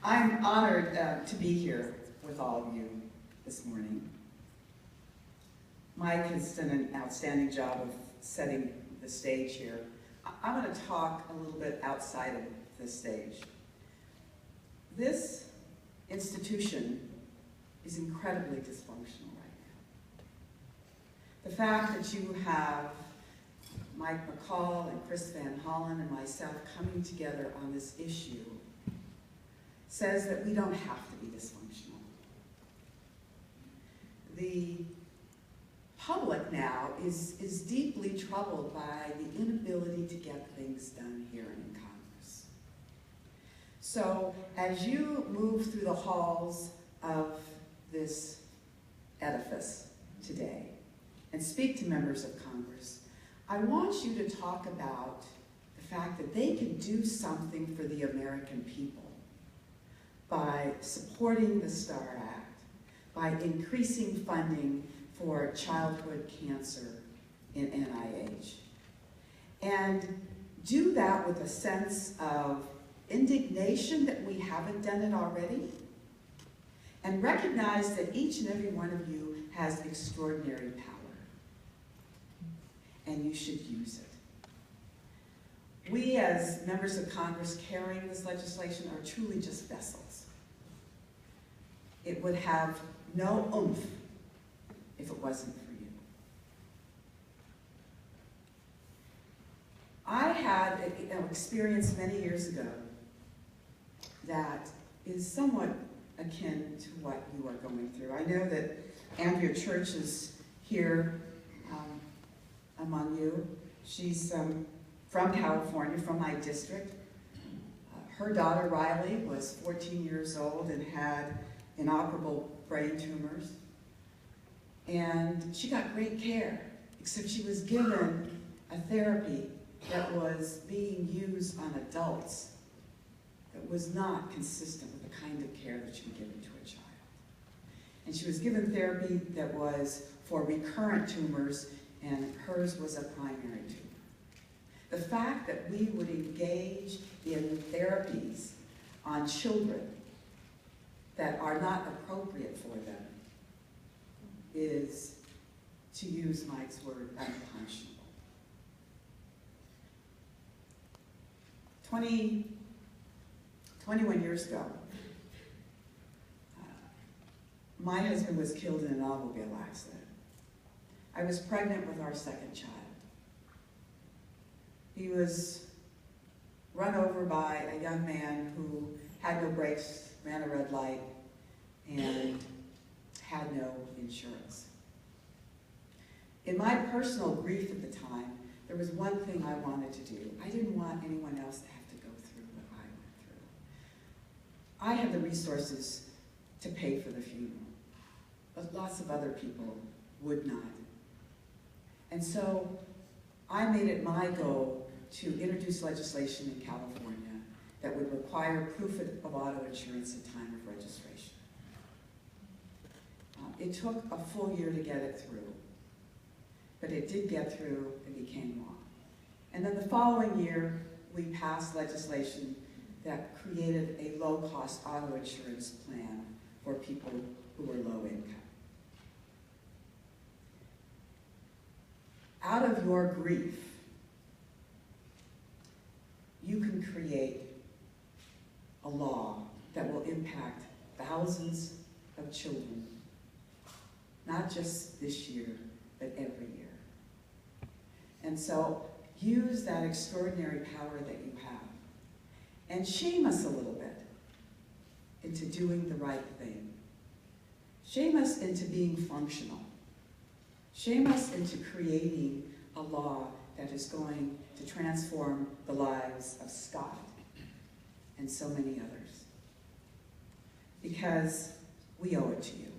I'm honored to be here with all of you this morning. Mike has done an outstanding job of setting the stage here. I'm going to talk a little bit outside of this stage. This institution is incredibly dysfunctional right now. The fact that you have Mike McCall and Chris Van Hollen and myself coming together on this issue says that we don't have to be dysfunctional. The public now is deeply troubled by the inability to get things done here in Congress. So as you move through the halls of this edifice today and speak to members of Congress, I want you to talk about the fact that they can do something for the American people by supporting the STAR Act, by increasing funding for childhood cancer in NIH. And do that with a sense of indignation that we haven't done it already, and recognize that each and every one of you has extraordinary power, and you should use it. We, as members of Congress carrying this legislation, are truly just vessels. It would have no oomph if it wasn't for you. I had an experience many years ago that is somewhat akin to what you are going through. I know that Andrea Church is here among you. She's from California, from my district. Her daughter Riley was 14 years old and had inoperable brain tumors. And she got great care, except she was given a therapy that was being used on adults that was not consistent with the kind of care that should be given to a child. And she was given therapy that was for recurrent tumors, and hers was a primary tumor. The fact that we would engage in therapies on children that are not appropriate for them is, to use Mike's word, unconscionable. 21 years ago, my husband was killed in an automobile accident. I was pregnant with our second child. He was run over by a young man who had no brakes, ran a red light, and had no insurance. In my personal grief at the time, there was one thing I wanted to do. I didn't want anyone else to have to go through what I went through. I had the resources to pay for the funeral, but lots of other people would not. And so I made it my goal to introduce legislation in California that would require proof of auto insurance at time of registration. It took a full year to get it through, but it did get through and became law. And then the following year, we passed legislation that created a low-cost auto insurance plan for people who were low income. Out of your grief, you can create a law that will impact thousands of children, not just this year, but every year. And so use that extraordinary power that you have and shame us a little bit into doing the right thing. Shame us into being functional. Shame us into creating a law that is going to transform the lives of Scott and so many others. Because we owe it to you.